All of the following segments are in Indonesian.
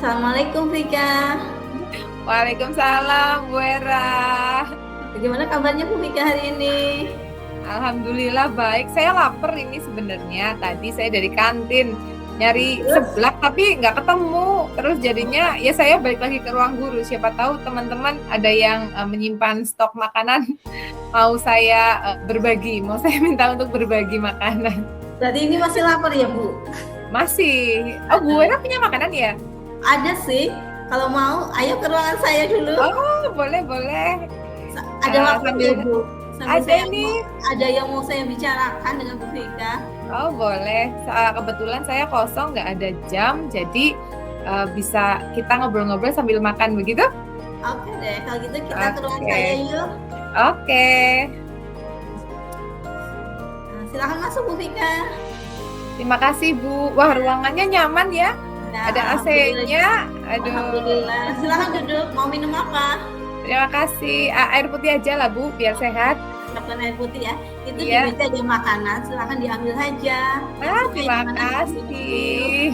Assalamualaikum Vika. Waalaikumsalam, Bu Era. Bagaimana kabarnya Bu Vika hari ini? Alhamdulillah baik. Saya lapar ini sebenarnya. Tadi saya dari kantin nyari Terus? seblak tapi nggak ketemu. Terus jadinya ya saya balik lagi ke ruang guru. Siapa tahu teman-teman ada yang menyimpan stok makanan. Mau saya berbagi. Mau saya minta untuk berbagi makanan. Berarti ini masih lapar ya Bu? Masih. Oh, Bu Era punya makanan ya? Ada sih. Kalau mau, ayo ke ruangan saya dulu. Oh, boleh. Ada waktu sambil ya Bu? ada nih. Ada yang mau saya bicarakan dengan Bu Vika. Oh boleh, kebetulan saya kosong nggak ada jam, jadi bisa kita ngobrol-ngobrol sambil makan begitu? Oke deh, kalau gitu kita ke ruangan Oke. saya yuk. Oke. Nah, silakan masuk Bu Vika. Terima kasih Bu. Wah ruangannya nyaman ya, Nah, ada AC-nya. Aduh, Alhamdulillah. Silakan duduk. Mau minum apa? terima kasih. Air putih aja lah Bu, biar sehat. Siapkan air putih ya. Itu Iya. di meja ada makanan, silakan diambil saja. Terima kasih.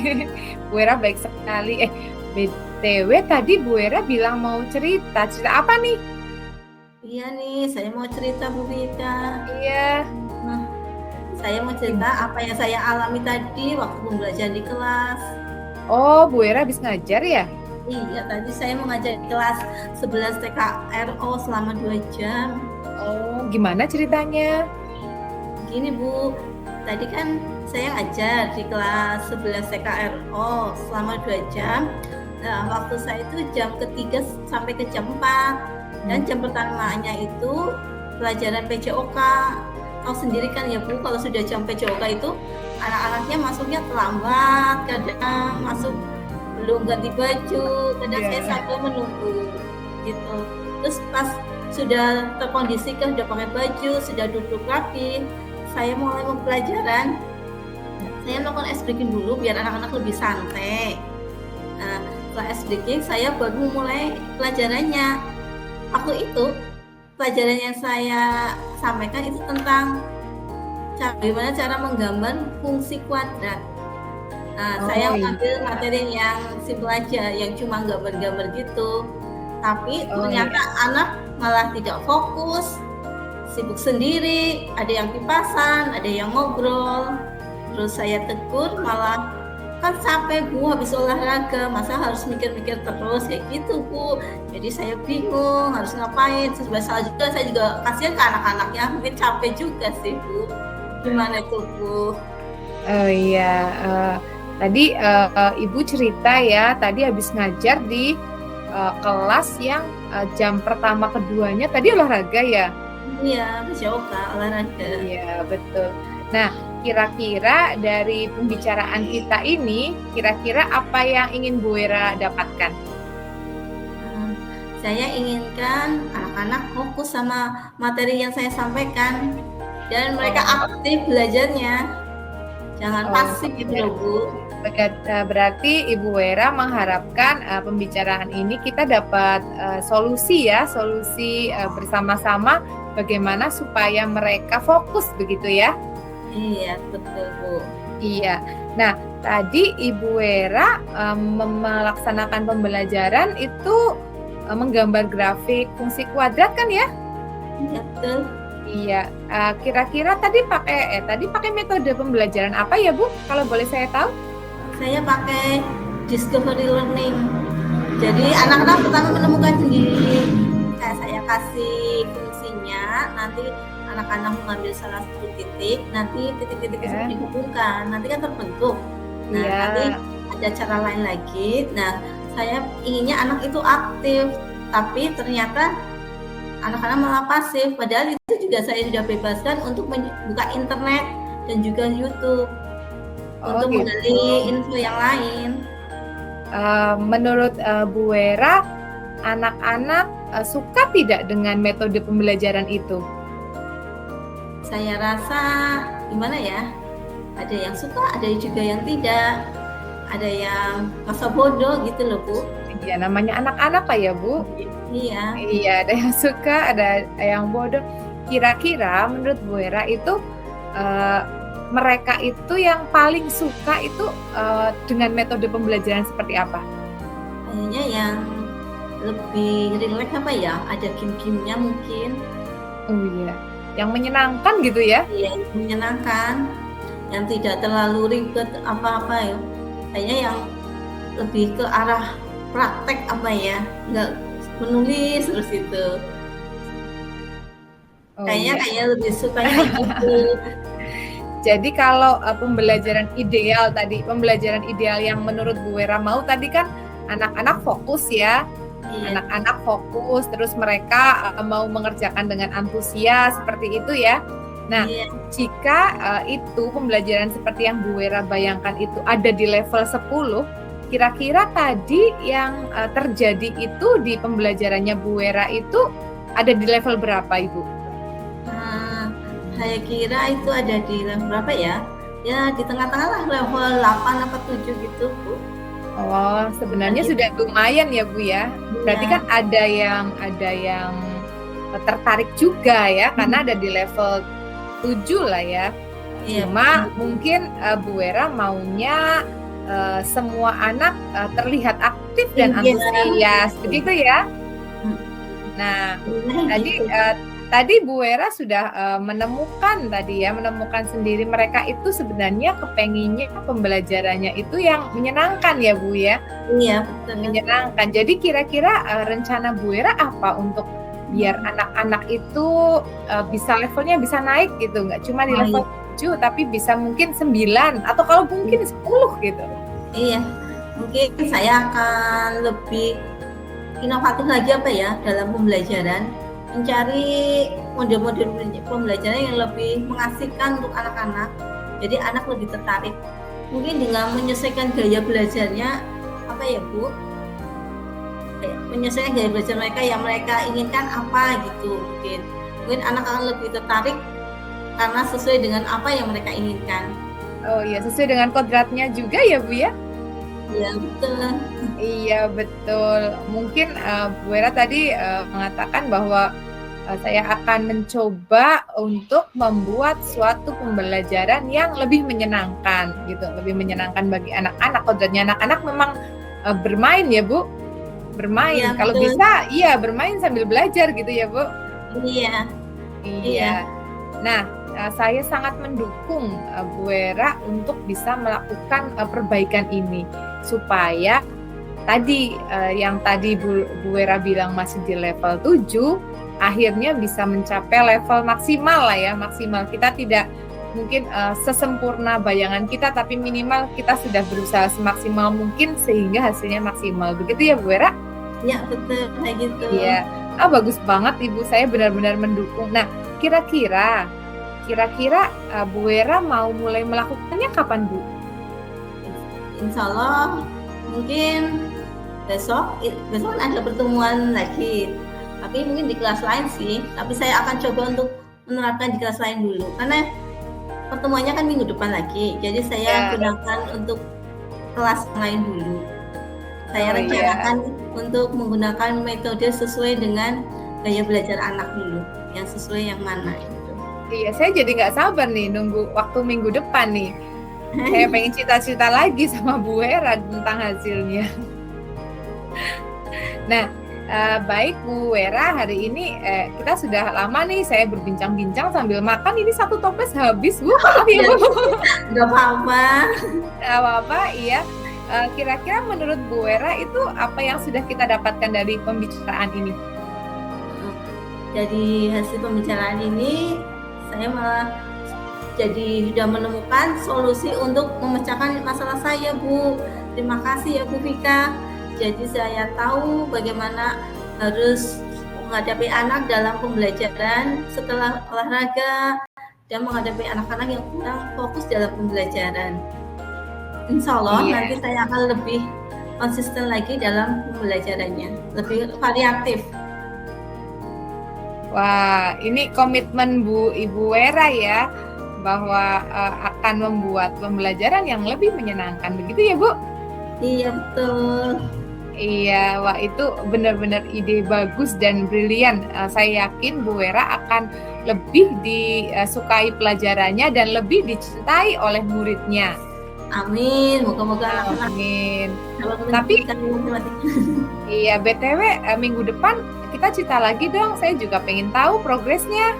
Bu Era baik sekali. BTW tadi Bu Era bilang mau cerita apa nih? Iya nih, saya mau cerita Bu Vika. Iya. Saya mau cerita apa yang saya alami tadi waktu pembelajaran di kelas. Oh, Bu Era habis ngajar ya? Iya, tadi saya mengajar di kelas 11 TKRO selama 2 jam. Oh, gimana ceritanya? Gini Bu, tadi kan saya ngajar di kelas 11 TKRO selama 2 jam. Nah, waktu saya itu jam ketiga sampai ke jam 4. Dan jam pertamanya itu pelajaran PJOK. Tahu sendiri kan ya Bu, kalau sudah jam PJOK itu anak-anaknya masuknya terlambat, kadang masuk belum ganti baju, kadang saya sampai menunggu gitu. Terus pas sudah terkondisikan, sudah pakai baju, sudah duduk rapi, saya mulai pembelajaran. Saya melakukan ice breaking dulu biar anak-anak lebih santai. Nah, setelah ice breaking saya baru mulai pelajarannya. Waktu itu pelajaran yang saya sampaikan itu tentang bagaimana cara menggambar fungsi kuadrat. Nah, saya mengambil materi yang simpel aja, yang cuma gambar-gambar gitu. Tapi ternyata anak malah tidak fokus, sibuk sendiri, ada yang kipasan, ada yang ngobrol. Terus saya tegur, malah kan capek Bu habis olahraga, masa harus mikir-mikir terus kayak gitu Bu. Jadi saya bingung harus ngapain. Terus salah juga, saya juga kasihan ke anak-anaknya, mungkin capek juga sih Bu. Gimana itu Bu? Oh iya, tadi Ibu cerita ya, tadi habis ngajar di kelas yang jam pertama keduanya tadi olahraga ya? Iya, PJOK olahraga. Iya, betul. Nah, kira-kira dari pembicaraan kita ini, kira-kira apa yang ingin Bu Era dapatkan? Saya inginkan anak-anak fokus sama materi yang saya sampaikan dan mereka aktif belajarnya. Jangan pasif gitu loh Bu. Berarti Ibu Wera mengharapkan pembicaraan ini kita dapat solusi bersama-sama bagaimana supaya mereka fokus begitu ya? Iya betul Bu. Iya. Nah tadi Ibu Wera melaksanakan pembelajaran itu menggambar grafik fungsi kuadrat kan ya? Iya betul. Iya, kira-kira tadi pakai metode pembelajaran apa ya Bu? Kalau boleh saya tahu? Saya pakai discovery learning. Jadi anak-anak pertama menemukan sendiri. Saya kasih fungsinya, nanti anak-anak mengambil salah satu titik, nanti titik-titik itu dihubungkan, nanti kan terbentuk. Nah, nanti ada cara lain lagi. Nah, saya inginnya anak itu aktif, tapi ternyata anak-anak malah pasif, padahal itu juga saya sudah bebaskan untuk membuka internet dan juga YouTube untuk menggali info yang lain. Menurut Bu Wera, anak-anak suka tidak dengan metode pembelajaran itu? Saya rasa gimana ya? Ada yang suka, ada juga yang tidak. Ada yang masa bodoh gitu loh Bu. Ya namanya anak-anak Pak ya Bu. Iya. Iya, ada yang suka, ada yang bodoh. Kira-kira menurut Bu Wera itu mereka itu yang paling suka itu dengan metode pembelajaran seperti apa? Kayaknya yang lebih rileks apa ya? Ada game-gamenya mungkin. Oh iya, yang menyenangkan gitu ya? Iya, menyenangkan. Yang tidak terlalu ribet apa-apa ya. Kayaknya yang lebih ke arah praktek apa ya? Nggak menulis terus itu. Oh Kayaknya iya. kayak lebih suka kayak gitu. Jadi kalau pembelajaran ideal tadi, pembelajaran ideal yang menurut Bu Wera mau tadi kan anak-anak fokus ya, Iya, anak-anak fokus, terus mereka mau mengerjakan dengan antusias seperti itu ya. Nah, iya. jika itu pembelajaran seperti yang Bu Wera bayangkan itu ada di level 10, kira-kira tadi yang terjadi itu di pembelajarannya Bu Wera itu ada di level berapa, Ibu? Saya kira itu ada di level berapa ya? Ya di tengah-tengah lah, level 8 apa 7 gitu, Bu. Oh, sebenarnya Gitu. sudah lumayan ya, Bu ya. Berarti Iya. kan ada yang tertarik juga ya, karena ada di level 7 lah ya. Iya, Cuma betul. mungkin Bu Wera maunya semua anak terlihat aktif dan Iya. antusias, begitu ya? Nah, Iya, gitu. tadi Bu Wera sudah menemukan sendiri mereka itu sebenarnya kepenginnya pembelajarannya itu yang menyenangkan ya Bu ya? Iya, betul. Menyenangkan. Jadi kira-kira rencana Bu Wera apa untuk biar anak-anak itu bisa levelnya bisa naik gitu, nggak cuma di Oh, level 7 tapi bisa mungkin 9 atau kalau mungkin 10 gitu. iya. Mungkin saya akan lebih inovatif lagi apa ya dalam pembelajaran, mencari model-model pembelajaran yang lebih mengasihkan untuk anak-anak. Jadi anak lebih tertarik. Mungkin dengan menyesuaikan gaya belajarnya apa ya, Bu? Menyesuaikan gaya belajar mereka yang mereka inginkan apa gitu mungkin. Mungkin anak akan lebih tertarik karena sesuai dengan apa yang mereka inginkan. Oh iya, sesuai dengan kodratnya juga ya Bu ya? Iya, betul. Iya betul. Mungkin Bu Wera tadi mengatakan bahwa saya akan mencoba untuk membuat suatu pembelajaran yang lebih menyenangkan gitu, lebih menyenangkan bagi anak-anak. Kodratnya anak-anak memang bermain ya Bu, bermain. Iya, Kalau betul. bisa, iya bermain sambil belajar gitu ya Bu. Iya, iya. Iya. Nah, saya sangat mendukung Bu Wera untuk bisa melakukan perbaikan ini supaya tadi yang tadi Bu Wera bilang masih di level 7, akhirnya bisa mencapai level maksimal lah ya, maksimal. Kita tidak mungkin sesempurna bayangan kita, tapi minimal kita sudah berusaha semaksimal mungkin sehingga hasilnya maksimal. Begitu ya Bu Wera? Iya, betul kayak gitu. Iya. Bagus banget Ibu, saya benar-benar mendukung. Nah, kira-kira Bu Wera mau mulai melakukannya kapan Bu? Insya Allah mungkin besok kan ada pertemuan lagi, tapi mungkin di kelas lain sih. Tapi saya akan coba untuk menerapkan di kelas lain dulu, karena pertemuannya kan minggu depan lagi. Jadi saya gunakan untuk kelas lain dulu. Saya rencanakan untuk menggunakan metode sesuai dengan gaya belajar anak dulu, yang sesuai yang mana itu. Iya, saya jadi nggak sabar nih nunggu waktu minggu depan nih. Saya pengen cerita-cerita lagi sama Bu Wera tentang hasilnya. Nah, baik Bu Wera, hari ini kita sudah lama nih saya berbincang-bincang sambil makan. Ini satu toples habis Bu. Maaf ya Bu. Nggak apa-apa. Nggak apa-apa, iya. Kira-kira menurut Bu Wera itu apa yang sudah kita dapatkan dari pembicaraan ini? Dari hasil pembicaraan ini, saya malah jadi sudah menemukan solusi untuk memecahkan masalah saya, Bu. Terima kasih ya Bu Vika. Jadi saya tahu bagaimana harus menghadapi anak dalam pembelajaran setelah olahraga dan menghadapi anak-anak yang kurang fokus dalam pembelajaran. Insya Allah nanti saya akan lebih konsisten lagi dalam pembelajarannya, lebih variatif. Wah, ini komitmen Ibu Wera ya, bahwa akan membuat pembelajaran yang lebih menyenangkan, begitu ya Bu? Iya betul. Iya, wah itu benar-benar ide bagus dan brilian. Saya yakin Bu Wera akan lebih disukai pelajarannya dan lebih dicintai oleh muridnya. Amin, moga-moga anak-anak Amin. dapat Tapi meningkatkan matematika. iya, BTW minggu depan kita cerita lagi dong. Saya juga pengen tahu progresnya.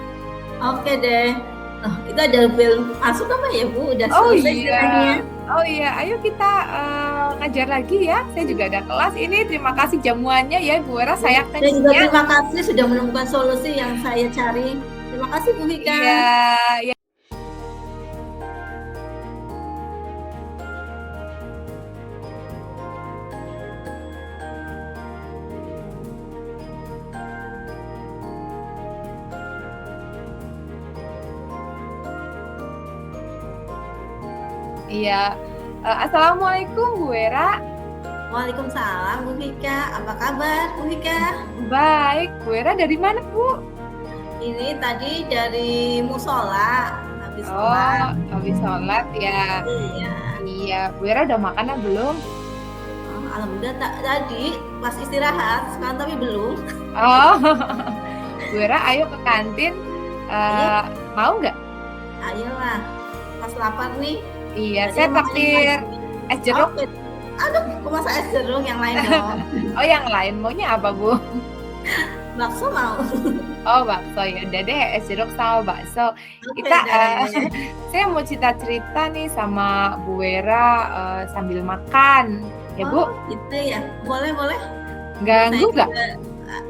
Oke deh. Oh, itu ada bel masuk apa ya Bu? Udah Oh selesai iya. ceritanya. Oh iya, ayo kita ngajar lagi ya. Saya juga ada kelas ini. Terima kasih jamuannya ya, Bu Wera. Saya Dan juga kenyang. terima kasih sudah menemukan solusi yang saya cari. Terima kasih Bu Vika. Iya, ya. Iya. Assalamualaikum Bu Wera. Waalaikumsalam Bu Vika. Apa kabar Bu Vika? Baik, Bu Wera dari mana Bu? Ini tadi dari musola habis Oh, sholat. habis sholat ya. Iya. Iya, Bu Wera udah makan belum? Oh, alhamdulillah tadi pas istirahat, sekarang tapi belum. Oh, Bu Wera ayo ke kantin. Iya. Mau nggak? Ayolah, pas lapar nih. Iya, Tadi saya makan traktir pagi. es jeruk. Oke. Aduh, kok masa es jeruk yang lain dong? Oh, yang lain maunya apa Bu? Bakso mau. Oh, bakso ya. Udah deh, es jeruk sama bakso. Oke Kita, deh. saya mau cerita-cerita nih sama Bu Wera sambil makan, ya Bu? Oh, gitu ya. Boleh. Ganggu nggak?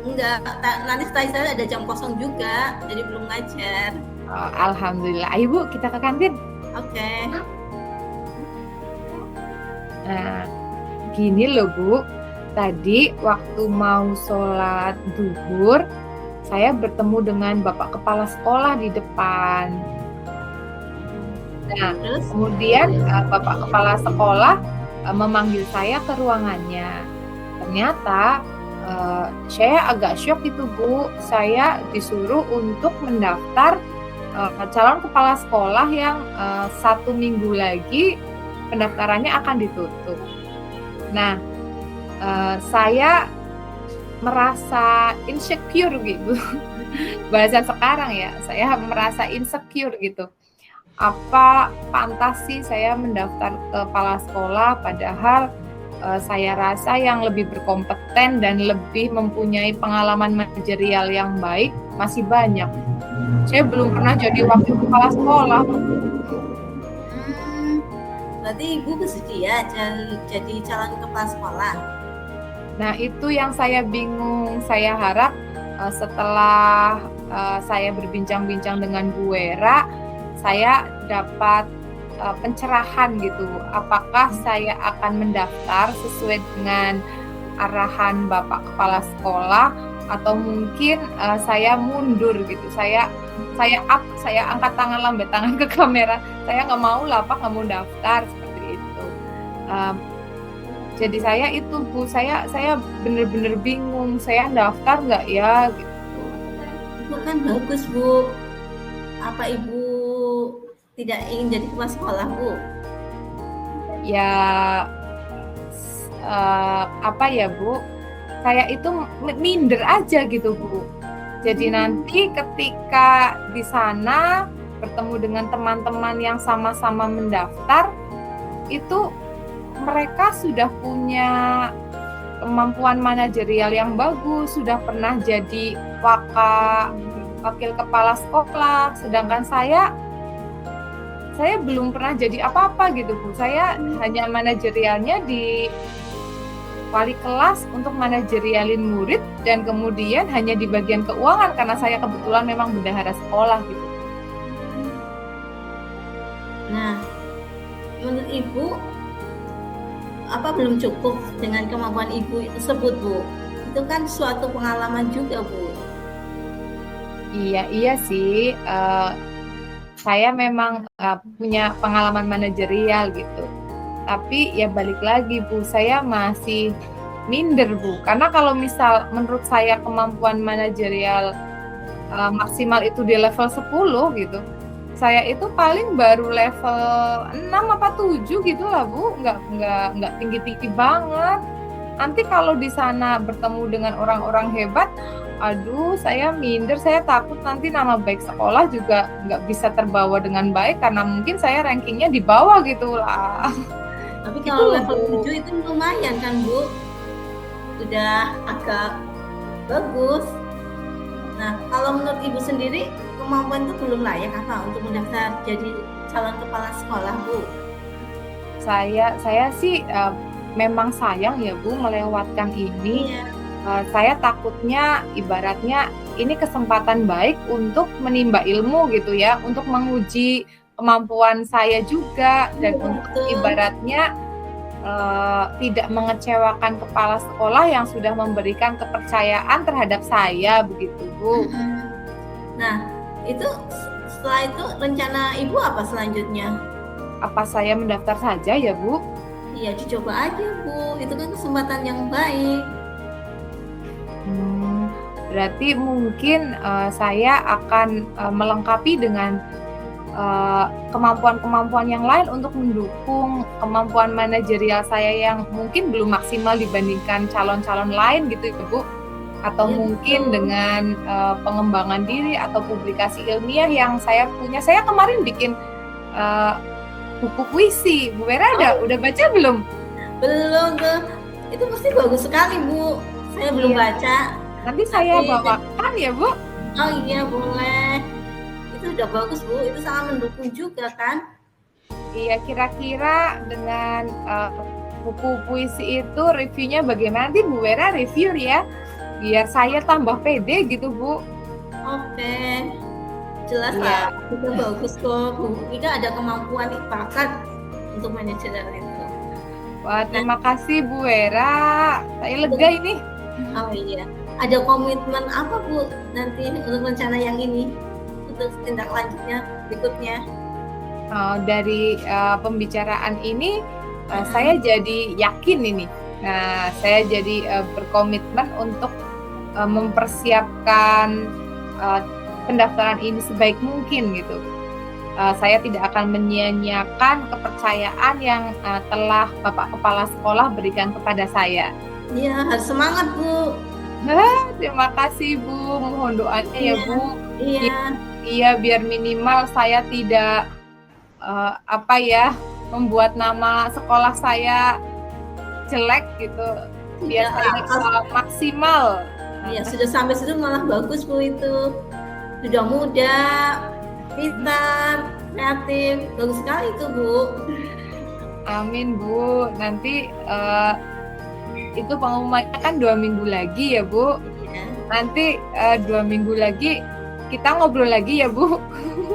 Enggak, nanti setelah saya ada jam kosong juga, jadi belum ngajar. Oh, alhamdulillah. Ayo Bu, kita ke kantin. Oke. Nah, gini loh Bu, tadi waktu mau sholat zuhur, saya bertemu dengan Bapak Kepala Sekolah di depan. Nah, Terus? kemudian Bapak Kepala Sekolah memanggil saya ke ruangannya. Ternyata saya agak syok itu Bu, saya disuruh untuk mendaftar calon kepala sekolah yang 1 minggu lagi pendaftarannya akan ditutup. Nah, saya merasa insecure gitu. Bahasa sekarang ya, saya merasa insecure gitu. Apa pantas sih saya mendaftar ke kepala sekolah padahal saya rasa yang lebih berkompeten dan lebih mempunyai pengalaman manajerial yang baik masih banyak. Saya belum pernah jadi wakil kepala sekolah. Berarti Ibu bersedia jadi calon kepala sekolah? Nah, itu yang saya bingung. Saya harap setelah saya berbincang-bincang dengan Bu Wera, saya dapat pencerahan gitu. Apakah saya akan mendaftar sesuai dengan arahan Bapak Kepala Sekolah atau mungkin saya mundur gitu. Saya angkat tangan, lambat tangan ke kamera. Saya nggak mau lah Pak, nggak mau daftar seperti itu. Jadi saya itu Bu, saya bener-bener bingung. Saya daftar nggak ya gitu. Itu kan bagus Bu. Apa Ibu tidak ingin jadi kepala sekolah Bu? Ya apa ya Bu? Saya itu minder aja gitu Bu. Jadi nanti ketika di sana bertemu dengan teman-teman yang sama-sama mendaftar, itu mereka sudah punya kemampuan manajerial yang bagus, sudah pernah jadi wakil kepala sekolah, sedangkan saya belum pernah jadi apa-apa gitu Bu. Saya hanya manajerialnya di wali kelas untuk manajerialin murid dan kemudian hanya di bagian keuangan karena saya kebetulan memang bendahara sekolah gitu. Nah, menurut Ibu apa belum cukup dengan kemampuan Ibu tersebut Bu? Itu kan suatu pengalaman juga Bu. Iya sih. Saya memang punya pengalaman manajerial gitu. Tapi ya balik lagi Bu, saya masih minder Bu. Karena kalau misal menurut saya kemampuan manajerial maksimal itu di level 10 gitu. Saya itu paling baru level 6 apa 7 gitu lah Bu. Nggak tinggi-tinggi banget. Nanti kalau di sana bertemu dengan orang-orang hebat, Aduh, saya minder, saya takut nanti nama baik sekolah juga nggak bisa terbawa dengan baik karena mungkin saya rankingnya di bawah gitu lah. Tapi Itu kalau loh, level Bu. 7 itu lumayan kan, Bu? Sudah agak bagus. Nah, kalau menurut Ibu sendiri, kemampuan itu belum layak apa untuk mendaftar jadi calon kepala sekolah, Bu? Saya sih memang sayang ya Bu melewatkan ini. Iya. Saya takutnya ibaratnya ini kesempatan baik untuk menimba ilmu gitu ya, untuk menguji kemampuan saya juga dan Iya, untuk betul. ibaratnya tidak mengecewakan kepala sekolah yang sudah memberikan kepercayaan terhadap saya begitu Bu. Nah, itu setelah itu rencana Ibu apa selanjutnya? Apa saya mendaftar saja ya Bu? Iya, dicoba aja, Bu. Itu kan kesempatan yang baik. Berarti mungkin saya akan melengkapi dengan kemampuan-kemampuan yang lain untuk mendukung kemampuan manajerial saya yang mungkin belum maksimal dibandingkan calon-calon lain gitu ya Bu, atau Iya, mungkin betul. dengan pengembangan diri atau publikasi ilmiah yang saya punya. Saya kemarin bikin buku puisi. Bu Vera udah baca belum? Belum tuh. Itu pasti bagus sekali, Bu. Saya belum baca. Nanti saya bawakan ya Bu. Oh iya, boleh. Itu udah bagus, Bu. Itu sangat mendukung juga kan? Iya, kira-kira dengan buku puisi itu reviewnya bagaimana? Nanti Bu Vera review ya, biar saya tambah pede gitu Bu. Oke. Jelas Iya. lah, itu bagus kok, Bu. Ika ada kemampuan, bakat untuk manajer itu. Wah, terima kasih Bu Vera. Saya lega ini. Oh iya. Ada komitmen apa, Bu, nanti untuk rencana yang ini? Untuk tindak lanjutnya berikutnya? Dari pembicaraan ini, saya jadi yakin ini. Nah, saya jadi berkomitmen untuk mempersiapkan pendaftaran ini sebaik mungkin gitu. Saya tidak akan menyia-nyiakan kepercayaan yang telah Bapak Kepala Sekolah berikan kepada saya. Iya, harus semangat, Bu. Terima kasih Bu, mohon doanya ya Bu. Iya. Iya, biar minimal saya tidak membuat nama sekolah saya jelek gitu. Biar saya maksimal. Iya, sudah sampai situ malah bagus Bu itu. Sudah muda, pintar, kreatif, bagus sekali itu Bu. Amin Bu. Nanti itu pengumumannya kan 2 minggu lagi ya Bu. Iya. Nanti 2 minggu lagi kita ngobrol lagi ya Bu.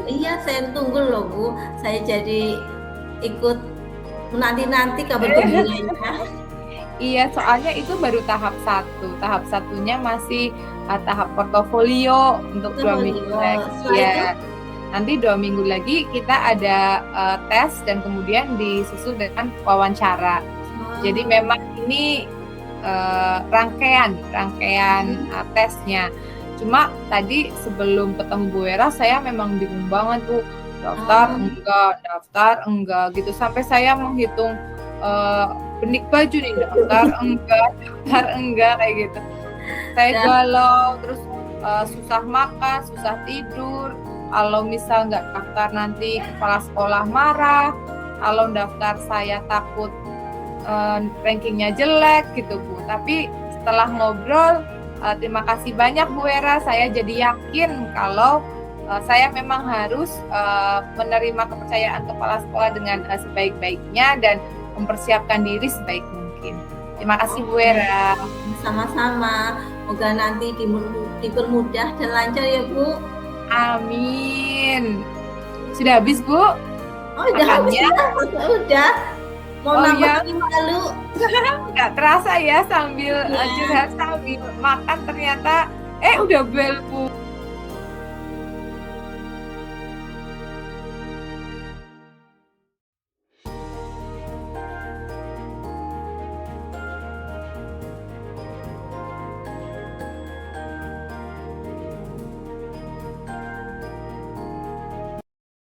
Iya, saya tunggu loh Bu. Saya jadi ikut menanti-nanti kabar gembiranya. Iya, soalnya itu baru tahap 1. Tahap satunya masih tahap portofolio untuk 2 minggu lagi ya. Nanti 2 minggu lagi kita ada tes dan kemudian disusul dengan wawancara. Jadi memang ini rangkaian tesnya. Cuma tadi sebelum ketemu Bu Vera saya memang bingung banget tuh, daftar enggak gitu, sampai saya menghitung benik baju nih, daftar enggak kayak gitu. Saya galau, terus susah makan, susah tidur. Kalau misal nggak daftar nanti kepala sekolah marah. Kalau daftar saya takut rankingnya jelek gitu Bu. Tapi setelah ngobrol, terima kasih banyak Bu Vera. Saya jadi yakin kalau saya memang harus menerima kepercayaan kepala sekolah dengan sebaik-baiknya dan mempersiapkan diri sebaik mungkin. Terima kasih Bu Vera. Sama-sama. Semoga nanti dipermudah dan lancar ya Bu. Amin. Sudah habis Bu? Oh, udah habis ya? Udah. Mau nambah malu. Nggak terasa ya sambil curhat sambil makan ternyata udah bel Bu.